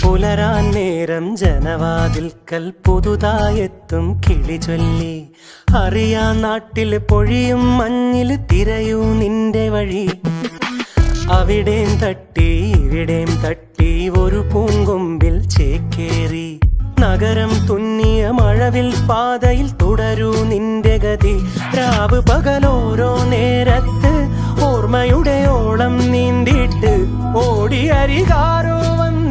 പുലരാൻ നേരം ജനവാതിൽക്കൽ പുതുതായെത്തും കിളി ചൊല്ലി. അറിയാ നാട്ടിൽ പൊഴിയും മഞ്ഞിൽ തിരയൂ നിന്റെ വഴി. അവിടേം തട്ടി ഇവിടേം തട്ടി ഒരു പൂങ്കൊമ്പിൽ ചേക്കേറി. നഗരം തുന്നിയ മഴവിൽ പാതയിൽ തുടരൂ നിന്റെ ഗതി. രാവ് പകലോരോ നേരത്ത് ഓർമ്മയുടെ ഓളം നീന്തിയിട്ട് ഓടിയരികാരോ വന്ന്